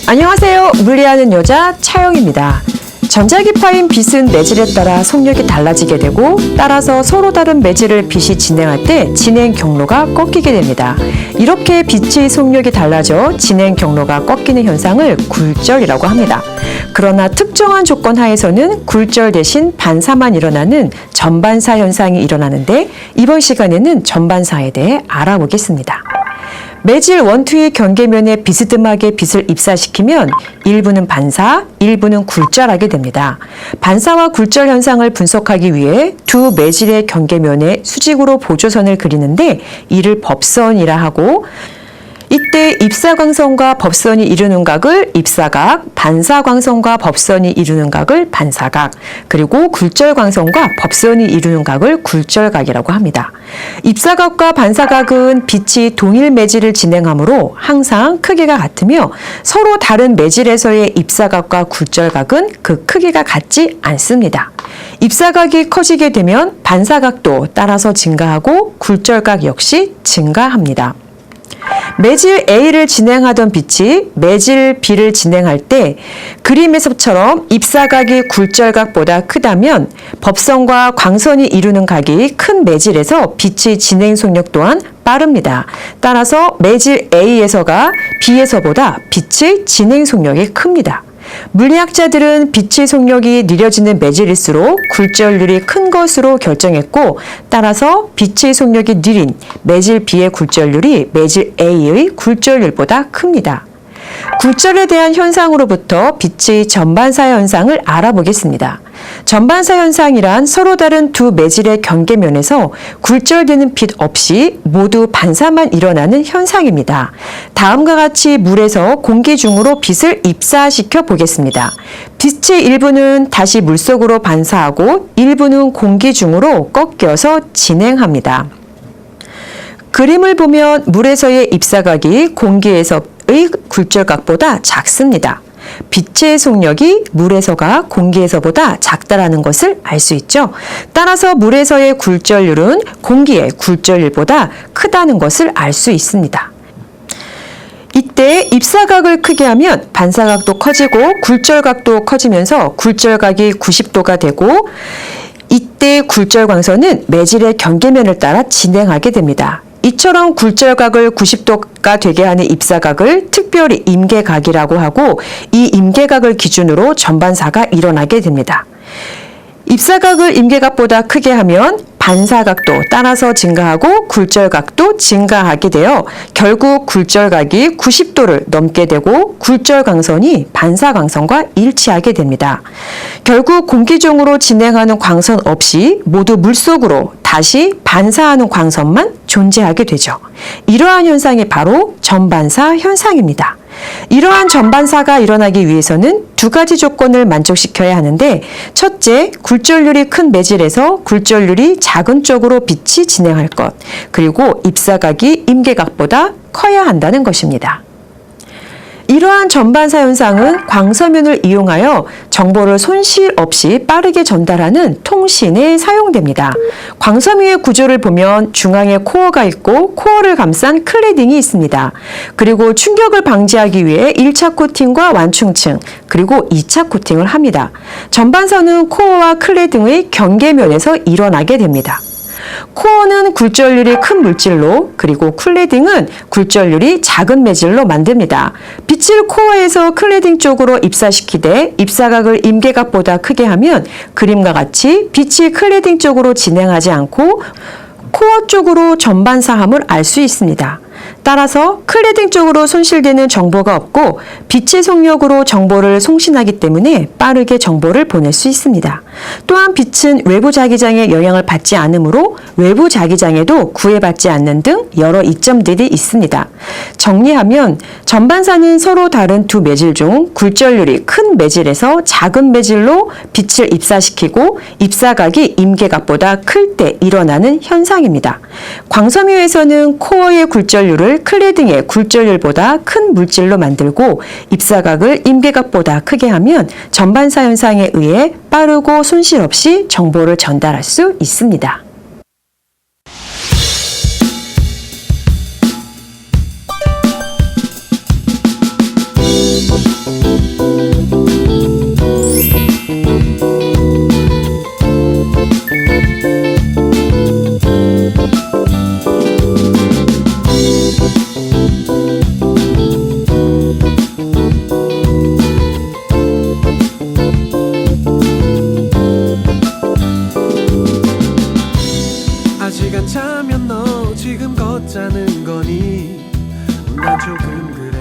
안녕하세요. 물리하는 여자 차영입니다. 전자기파인 빛은 매질에 따라 속력이 달라지게 되고 따라서 서로 다른 매질을 빛이 진행할 때 진행 경로가 꺾이게 됩니다. 이렇게 빛의 속력이 달라져 진행 경로가 꺾이는 현상을 굴절이라고 합니다. 그러나 특정한 조건 하에서는 굴절 대신 반사만 일어나는 전반사 현상이 일어나는데 이번 시간에는 전반사에 대해 알아보겠습니다. 매질 원투의 경계면에 비스듬하게 빛을 입사시키면 일부는 반사, 일부는 굴절하게 됩니다. 반사와 굴절 현상을 분석하기 위해 두 매질의 경계면에 수직으로 보조선을 그리는데 이를 법선이라 하고 이때 입사광선과 법선이 이루는 각을 입사각, 반사광선과 법선이 이루는 각을 반사각, 그리고 굴절광선과 법선이 이루는 각을 굴절각이라고 합니다. 입사각과 반사각은 빛이 동일 매질을 진행하므로 항상 크기가 같으며 서로 다른 매질에서의 입사각과 굴절각은 그 크기가 같지 않습니다. 입사각이 커지게 되면 반사각도 따라서 증가하고 굴절각 역시 증가합니다. 매질 A를 진행하던 빛이 매질 B를 진행할 때 그림에서처럼 입사각이 굴절각보다 크다면 법선과 광선이 이루는 각이 큰 매질에서 빛의 진행 속력 또한 빠릅니다. 따라서 매질 A에서가 B에서보다 빛의 진행 속력이 큽니다. 물리학자들은 빛의 속력이 느려지는 매질일수록 굴절률이 큰 것으로 결정했고 따라서 빛의 속력이 느린 매질 B의 굴절률이 매질 A의 굴절률보다 큽니다. 굴절에 대한 현상으로부터 빛의 전반사 현상을 알아보겠습니다. 전반사 현상이란 서로 다른 두 매질의 경계면에서 굴절되는 빛 없이 모두 반사만 일어나는 현상입니다. 다음과 같이 물에서 공기 중으로 빛을 입사시켜 보겠습니다. 빛의 일부는 다시 물속으로 반사하고 일부는 공기 중으로 꺾여서 진행합니다. 그림을 보면 물에서의 입사각이 공기에서의 굴절각보다 작습니다. 빛의 속력이 물에서가 공기에서보다 작다라는 것을 알 수 있죠. 따라서 물에서의 굴절률은 공기의 굴절률보다 크다는 것을 알 수 있습니다. 이때 입사각을 크게 하면 반사각도 커지고 굴절각도 커지면서 굴절각이 90도가 되고 이때 굴절광선은 매질의 경계면을 따라 진행하게 됩니다. 이처럼 굴절각을 90도가 되게 하는 입사각을 특별히 임계각이라고 하고 이 임계각을 기준으로 전반사가 일어나게 됩니다. 입사각을 임계각보다 크게 하면 반사각도 따라서 증가하고 굴절각도 증가하게 되어 결국 굴절각이 90도를 넘게 되고 굴절광선이 반사광선과 일치하게 됩니다. 결국 공기 중으로 진행하는 광선 없이 모두 물속으로 다시 반사하는 광선만 존재하게 되죠. 이러한 현상이 바로 전반사 현상입니다. 이러한 전반사가 일어나기 위해서는 두 가지 조건을 만족시켜야 하는데 첫째, 굴절률이 큰 매질에서 굴절률이 작은 쪽으로 빛이 진행할 것, 그리고 입사각이 임계각보다 커야 한다는 것입니다. 이러한 전반사 현상은 광서면을 이용하여 정보를 손실 없이 빠르게 전달하는 통신에 사용됩니다. 광섬유의 구조를 보면 중앙에 코어가 있고 코어를 감싼 클레딩이 있습니다. 그리고 충격을 방지하기 위해 1차 코팅과 완충층, 그리고 2차 코팅을 합니다. 전반사는 코어와 클레딩의 경계면에서 일어나게 됩니다. 코어는 굴절률이 큰 물질로, 그리고 클레딩은 굴절률이 작은 매질로 만듭니다. 빛을 코어에서 클레딩 쪽으로 입사시키되 입사각을 임계각보다 크게 하면 그림과 같이 빛이 클레딩 쪽으로 진행하지 않고 코어 쪽으로 전반사함을 알 수 있습니다. 따라서 클레딩 쪽으로 손실되는 정보가 없고 빛의 속력으로 정보를 송신하기 때문에 빠르게 정보를 보낼 수 있습니다. 또한 빛은 외부 자기장에 영향을 받지 않으므로 외부 자기장에도 구애받지 않는 등 여러 이점들이 있습니다. 정리하면 전반사는 서로 다른 두 매질 중 굴절률이 큰 매질에서 작은 매질로 빛을 입사시키고 입사각이 임계각보다 클 때 일어나는 현상입니다. 광섬유에서는 코어의 굴절률을 클레딩의 굴절률보다 큰 물질로 만들고 입사각을 임계각보다 크게 하면 전반사 현상에 의해 빠르고 손실 없이 정보를 전달할 수 있습니다. 아직 안 차면 너 지금 걷자는 거니 난 조금 그래